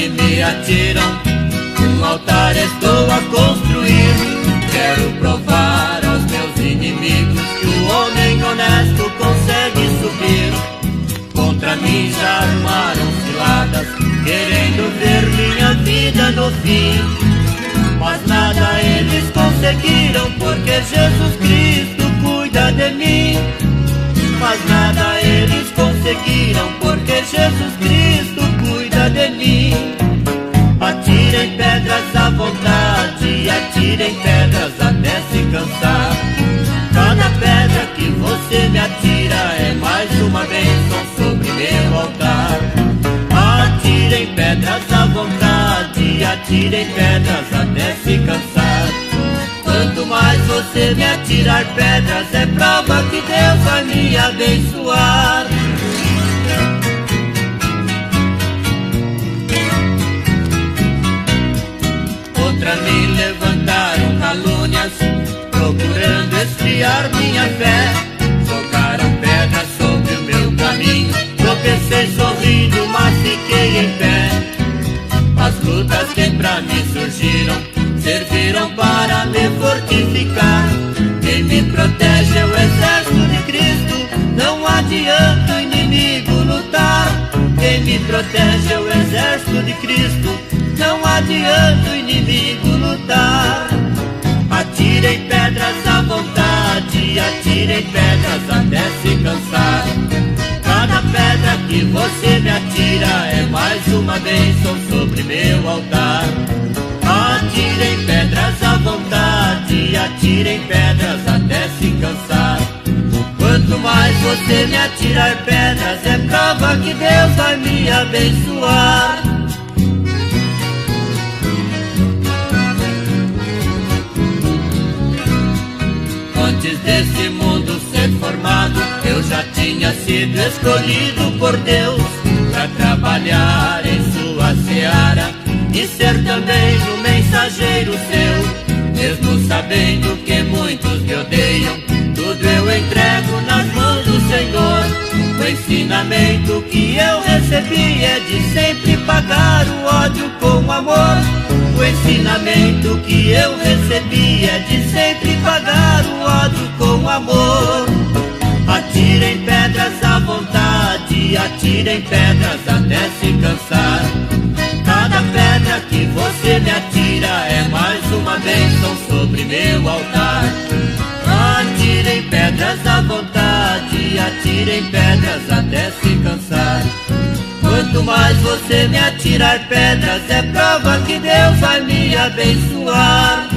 e me atiram, um altar estou a construir. Quero provar aos meus inimigos que o homem honesto consegue subir. Contra mim já armaram ciladas, querendo ver minha vida no fim. Mas nada eles conseguiram, porque Jesus Cristo cuida de mim. Mas nada eles conseguiram, porque Jesus Cristo cuida de mim. Atirem pedras à vontade, atirem pedras até se cansar. Cada pedra que você me atira é mais uma bênção sobre meu altar. Atirem pedras à vontade, atirem pedras até se cansar. Quanto mais você me atirar pedras, é prova que Deus vai me abençoar. Contra mim levantaram calúnias, procurando esfriar minha fé. Jogaram pedras sobre o meu caminho, tropecei sorrindo, mas fiquei em pé. As lutas que pra mim surgiram serviram para me fortificar. Quem me protege é o exército de Cristo, não adianta o inimigo lutar. Quem me protege é o exército de Cristo, não adianta o inimigo lutar. Atirem pedras à vontade, atirem pedras até se cansar. Cada pedra que você me atira é mais uma bênção sobre meu altar. Atirem pedras à vontade, atirem pedras até se cansar. Quanto mais você me atirar pedras, é prova que Deus vai me abençoar. Antes desse mundo ser formado, eu já tinha sido escolhido por Deus para trabalhar em sua seara e ser também um mensageiro seu. Mesmo sabendo que muitos me odeiam, tudo eu entrego nas mãos do Senhor. O ensinamento que eu recebi é de sempre pagar o ódio com amor. O ensinamento que eu recebi é de sempre pagar o ódio com amor. Atirem pedras à vontade, atirem pedras até se cansar. Cada pedra que você me atira é mais uma bênção sobre meu altar. Atirem pedras à vontade, atirem pedras até se cansar. Quanto mais você me atirar pedras, é prova que Deus vai me abençoar.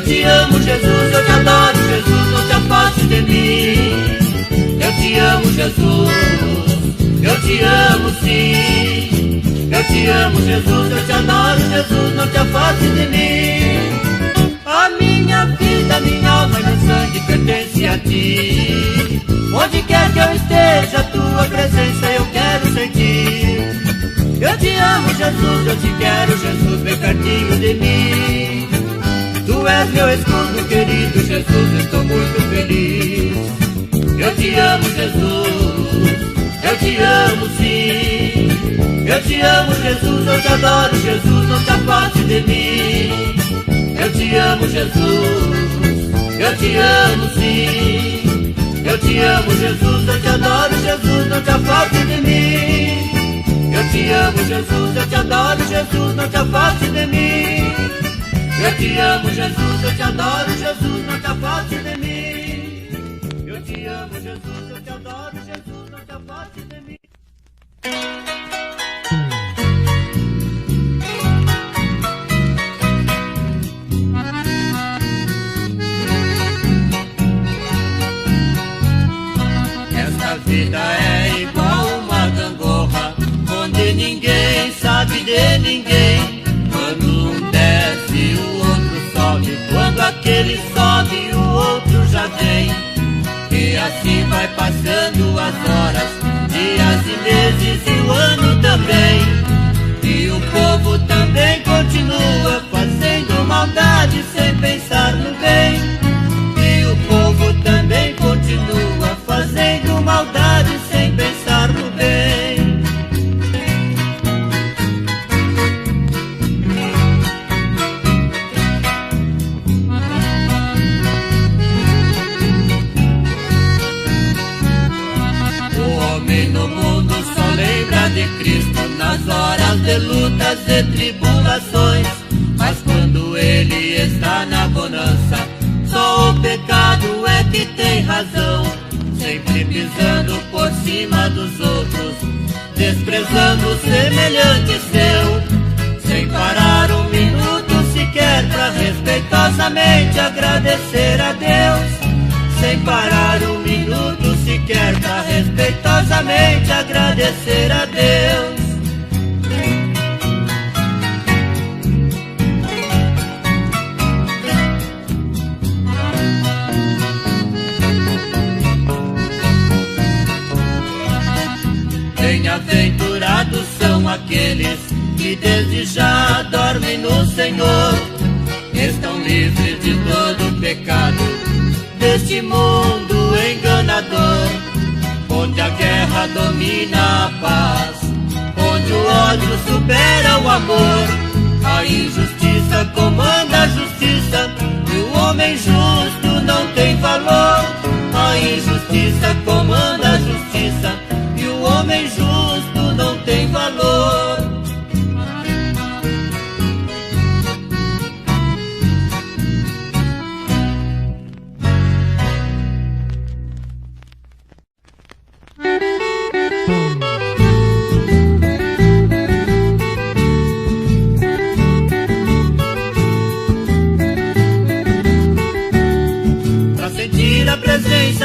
Eu te amo, Jesus, eu te adoro, Jesus, não te afastes de mim. Eu te amo, Jesus, eu te amo sim. Eu te amo, Jesus, eu te adoro, Jesus, não te afastes de mim. A minha vida, minha alma e meu sangue pertence a ti. Onde quer que eu esteja, a tua presença eu quero sentir. Eu te amo, Jesus, eu te quero, Jesus, bem pertinho de mim. Tu és meu escudo querido, Jesus, estou muito feliz. Eu te amo, Jesus, eu te amo sim. Eu te amo, Jesus, eu te adoro, Jesus, não te afastes de mim. Eu te amo, Jesus, eu te amo sim. Eu te amo, Jesus, eu te adoro, Jesus, não te afastes de mim. Eu te amo, Jesus, eu te adoro, Jesus, não te afastes de mim. Eu te amo, Jesus, eu te adoro, Jesus, não te afastes de mim. Eu te amo, Jesus, eu te adoro, Jesus, não te afastes de mim. Esta vida é igual uma gangorra, onde ninguém sabe de ninguém. Quando um desce, o outro sobe. Quando aquele sobe, o outro já vem. E assim vai passando as horas, dias e meses e o ano também. E o povo também continua fazendo maldade sem pensar no bem. E o povo também continua fazendo maldade sem pensar no bem. De Cristo nas horas de lutas e tribulações, mas quando Ele está na bonança, só o pecado é que tem razão, sempre pisando por cima dos outros, desprezando o semelhante seu, sem parar um minuto sequer pra respeitosamente agradecer a Deus. Sem parar um minuto sequer pra respeitosamente agradecer a Deus. Bem-aventurados são aqueles que desde já dormem no Senhor, estão livres de todo pecado deste mundo enganador, onde a guerra domina a paz, onde o ódio supera o amor, a injustiça comanda a justiça, e o homem justo não tem valor. A injustiça comanda a justiça, e o homem justo não tem valor.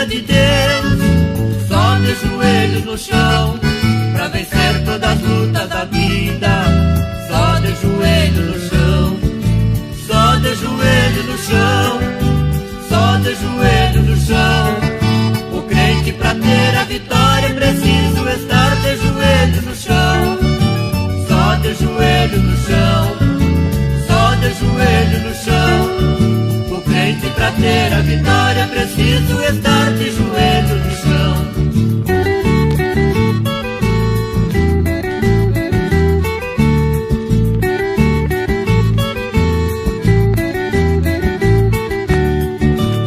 De Deus, só de joelhos no chão, pra vencer todas as lutas da vida. Só de joelhos no chão, só de joelhos no chão, só de joelhos no chão. O crente pra ter a vitória é preciso estar de joelhos no chão. Só de joelhos no chão, só de joelhos no chão. O crente pra ter a vitória é preciso estar de joelhos no chão.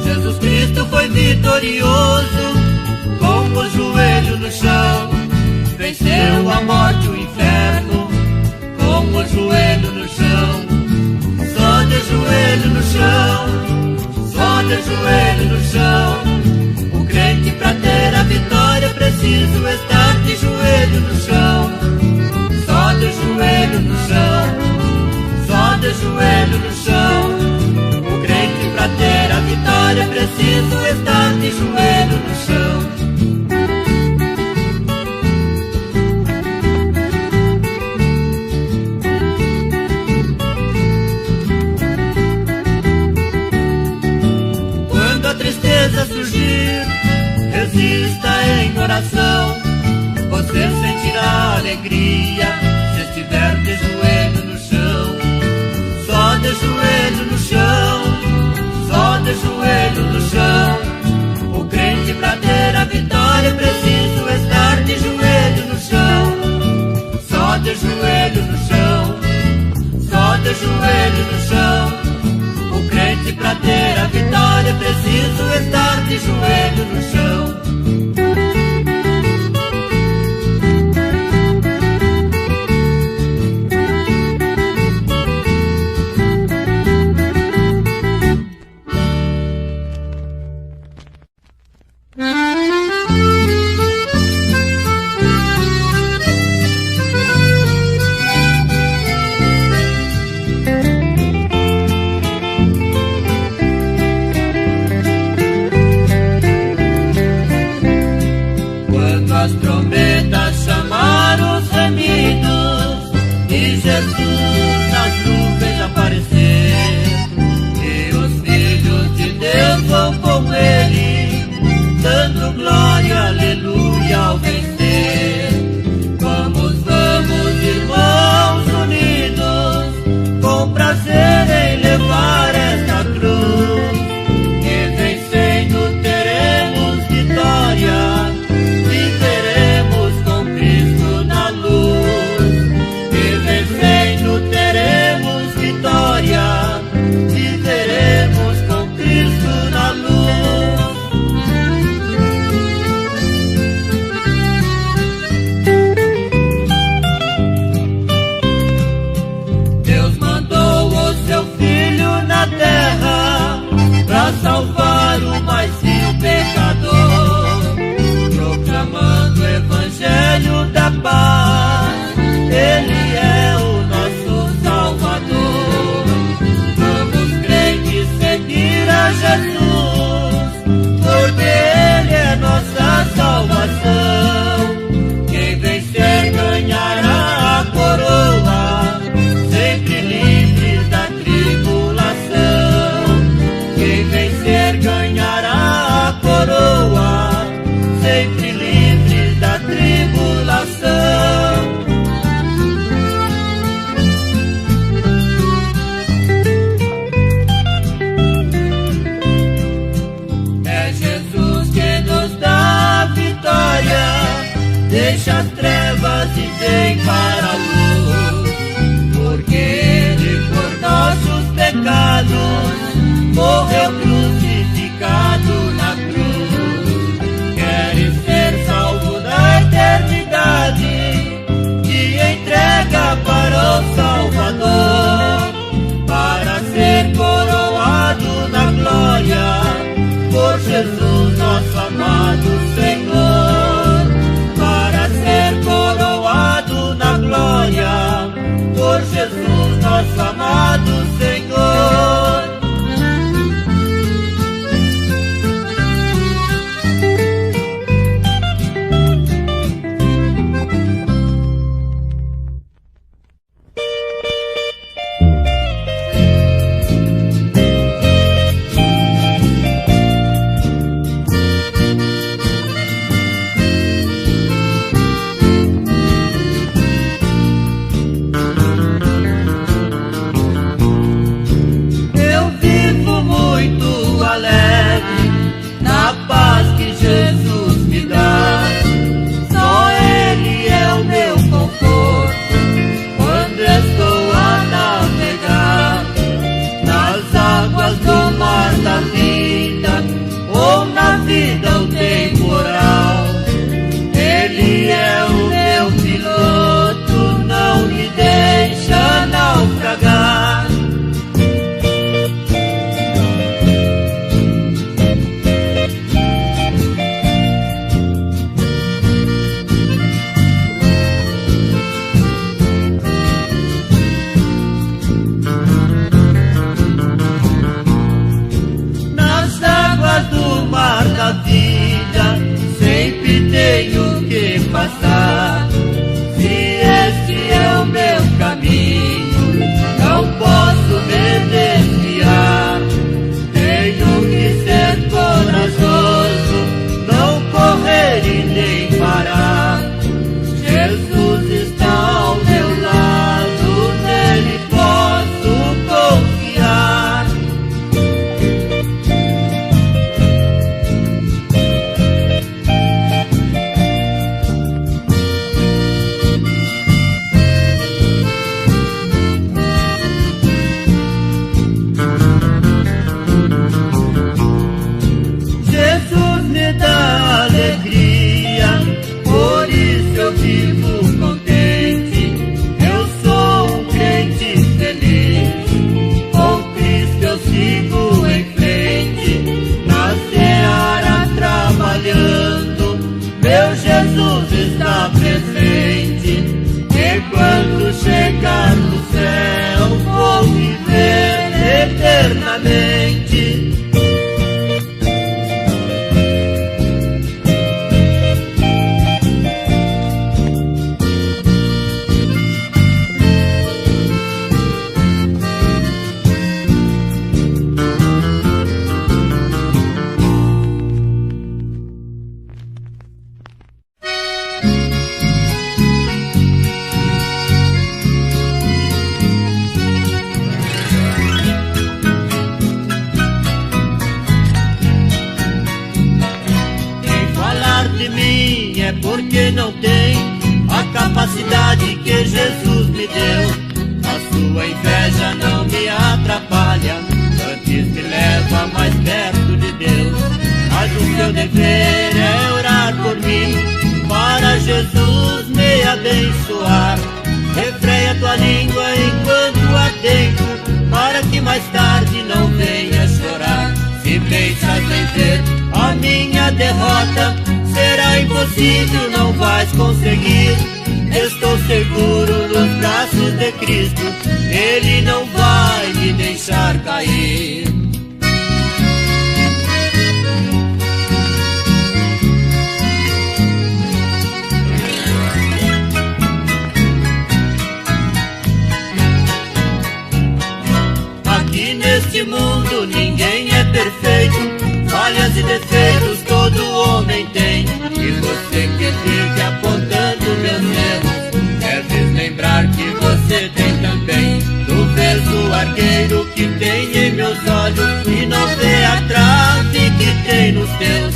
Jesus Cristo foi vitorioso, com o joelho no chão. Venceu a morte e o inferno, com o joelho no chão. Só de joelho no chão, só de joelho no chão. O crente pra ter a vitória é preciso estar de joelho no chão. Só de joelho no chão, só de joelho no chão. O crente preciso estar de joelho no chão. Quando a tristeza surgir, resista em oração. Você sentirá alegria se estiver de joelho no chão. Só de joelho no chão, só de joelho no chão. O crente pra ter a vitória preciso estar de joelho no chão. Só de joelho no chão, só de joelho no chão. O crente pra ter a vitória preciso estar de joelho no chão. As trombetas chamaram os remidos e Jesus nas nuvens aparecer, e os filhos de Deus vão com ele, dando glória, aleluia, ao vencer. Vamos, vamos, irmãos unidos, com prazer em levar esta cruz, e vencendo teremos vitória. Teremos vitória, viveremos com Cristo na luz. Deus mandou o seu Filho na terra para salvar o mais vil pecador, proclamando o evangelho da paz. Ele é o nosso Salvador. Vamos, crentes, seguir a Jesus, porque Ele é nossa salvação. Quem vencer ganhará a coroa, sempre livre da tribulação. Quem vencer ganhará a coroa, sempre livre da tribulação. Deixa as trevas e vem para a luz, porque Ele por nossos pecados morreu crucificado na cruz. Queres ser salvo da eternidade, te entrega para o Salvador, para ser coroado na glória, por Jesus nosso amado Senhor. Coroado na glória, por Jesus nosso amado Senhor. de mim é porque não tem a capacidade que Jesus me deu. A sua inveja não me atrapalha, antes me leva mais perto de Deus. Mas o meu dever é orar por mim, para Jesus me abençoar. Refreia tua língua enquanto há tempo, para que mais tarde não venha chorar. Se pensas em ver a minha derrota, será impossível, não vais conseguir. Estou seguro nos braços de Cristo, Ele não vai me deixar cair. Aqui neste mundo ninguém é perfeito, falhas e defeitos todo homem tem. E você que fica apontando meus erros, deves lembrar que você tem também. Tu vês o arqueiro que tem em meus olhos e não vê a trave que tem nos teus.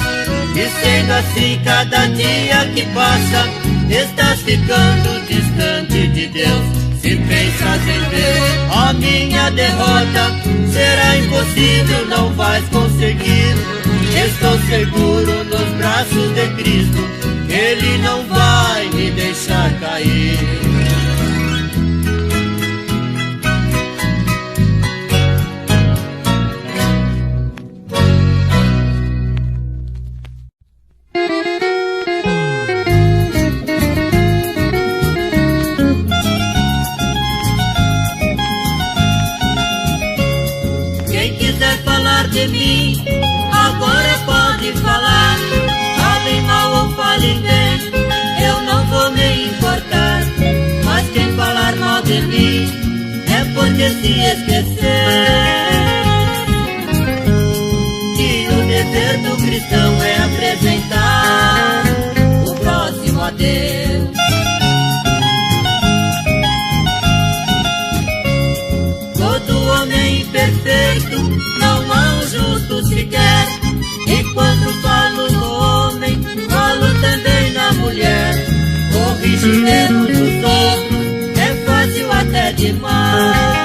E sendo assim, cada dia que passa, estás ficando distante de Deus. Se pensas em ver a minha derrota, será impossível, não vais conseguir. Estou seguro nos braços de Cristo, Ele não vai me deixar cair. Quem quiser falar de mim, agora pode falar. Falem mal ou falem bem, eu não vou me importar. Mas quem falar mal de mim é porque se esquecer que o dever do cristão é apresentar o próximo a Deus. Todo homem imperfeito, não há um justo sequer. E quando falo no homem, falo também na mulher. Corrigir erros dos outros é fácil até demais.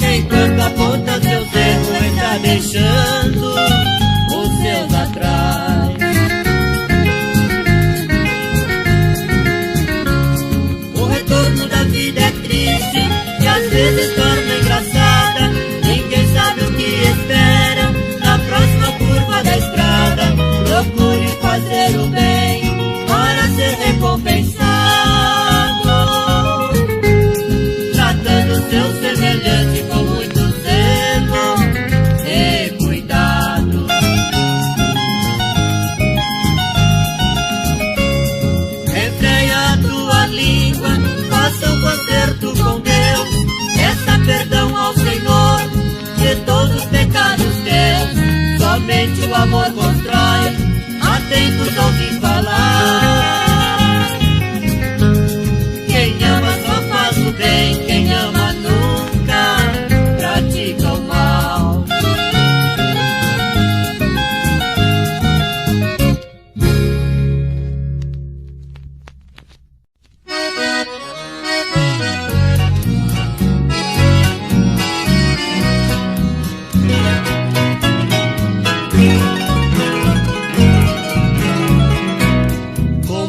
Enquanto aponta seus erros, está deixando os seus atrás. O retorno da vida é triste e às vezes torna engraçada. Ninguém sabe o que espera na próxima curva da estrada. Procure fazer o bem para ser recompensado, tratando seu semelhante com muito zelo e cuidado. Refreia a tua língua, faça um concerto com Deus. Peça perdão ao Senhor de todos os pecados teus. Somente o amor constrói, atentos a ouvir falar. Quem ama só faz o bem, quem ama nunca pratica o mal.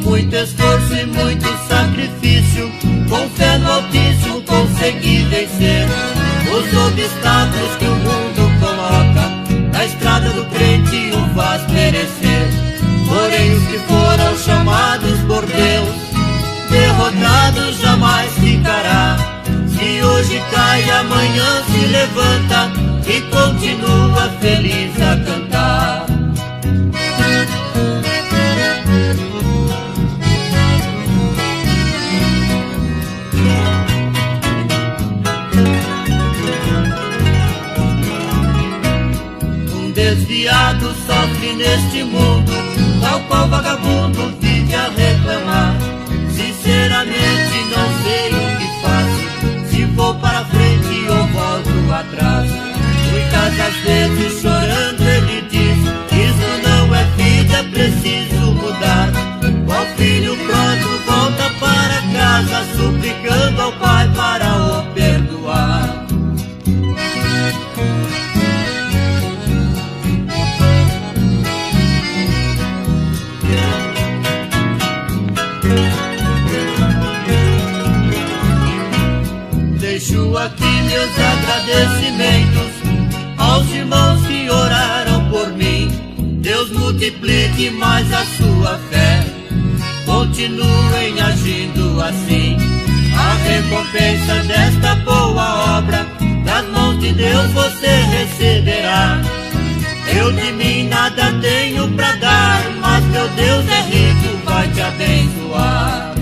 Muito esforço e muito sacrifício, com fé no Altíssimo consegui vencer os obstáculos que o mundo coloca. Na estrada do crente o faz perecer. Porém os que foram chamados por Deus, derrotados jamais ficará. Se hoje cai, amanhã se levanta e continua feliz a cantar. Desviado sofre neste mundo, tal qual vagabundo vive a reclamar. Sinceramente não sei o que faço, se vou para frente ou volto atrás. Muitas das vezes chorando ele diz, isso não é fim. agradecimentos aos irmãos que oraram por mim. Deus multiplique mais a sua fé, continuem agindo assim. A recompensa desta boa obra, das mãos de Deus você receberá. Eu de mim nada tenho pra dar, mas meu Deus é rico, vai te abençoar.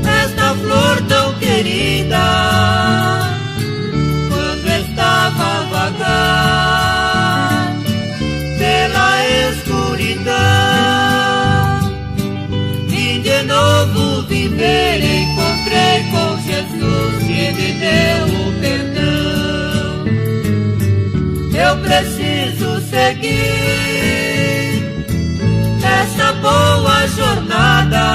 Esta flor tão querida, quando estava vagar pela escuridão e de novo viver. Encontrei com Jesus que me deu o perdão. Eu preciso seguir essa boa jornada.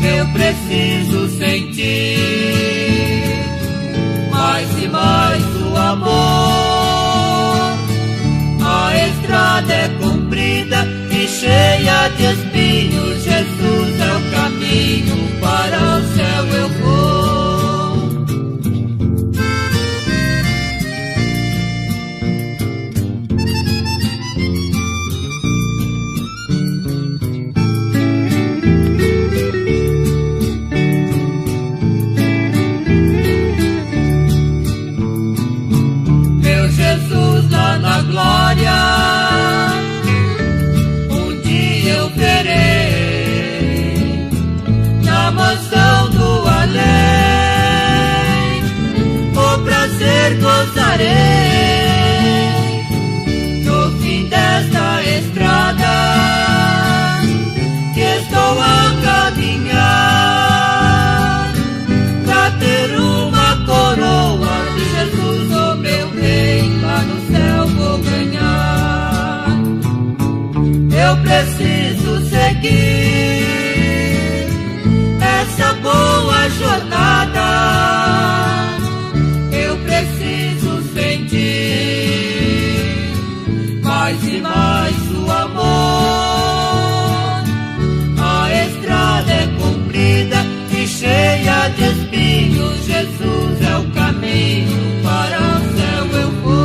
Eu preciso sentir mais e mais o amor. A estrada é comprida e cheia de espinhos. Jesus é o caminho, para o céu eu vou. Um dia eu verei na mansão do além, o prazer gozarei no fim desta estrada que estou a caminhar pra ter uma coroa de Jesus, o meu rei, lá no céu vou ganhar. Eu preciso seguir essa boa jornada. Eu preciso sentir mais e mais o amor. A estrada é comprida e cheia de espinhos. Jesus é o caminho, para o céu eu vou.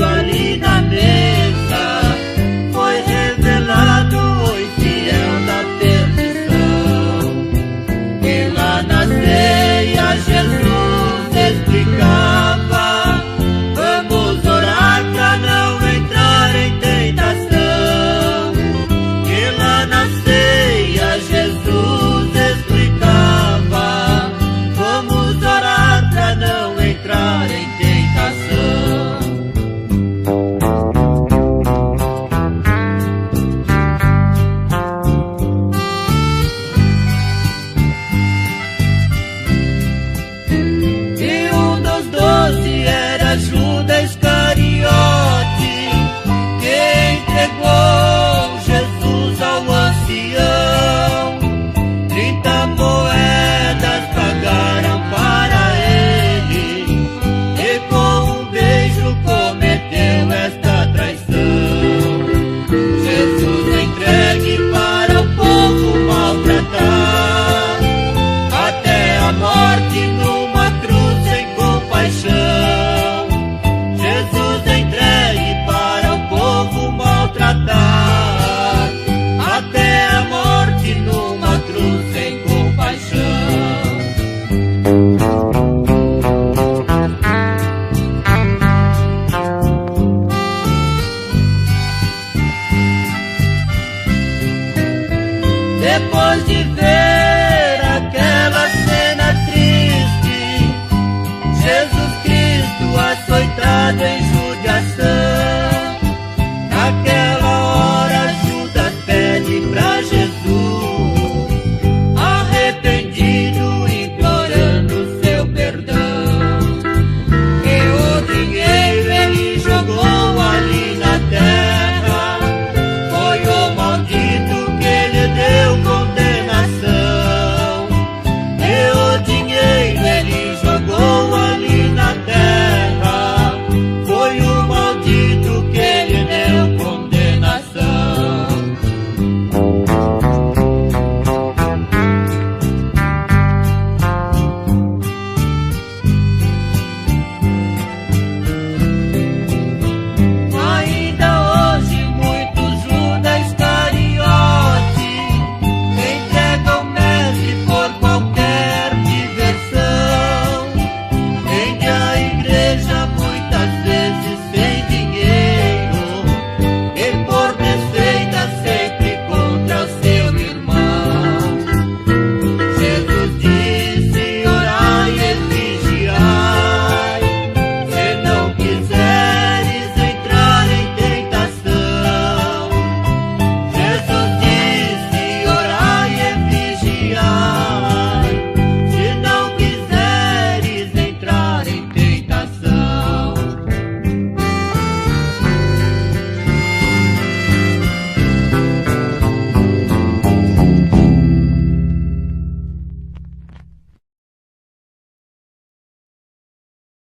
Ali na mesa foi revelado o infiel da perdição. E lá na ceia Jesus explicava: vamos orar pra não entrar em tentação. E lá na ceia Jesus explicava: vamos orar pra não entrar em tentação. Judas Iscariote, que entregou Jesus ao ancião. 30 moedas pagaram para ele, e com um beijo cometeu esta traição. Jesus entregue para o povo maltratar, até a morte numa cruz sem compaixão. Até a morte numa cruz sem compaixão. Depois de ver aquela cena triste, Jesus Cristo açoitado em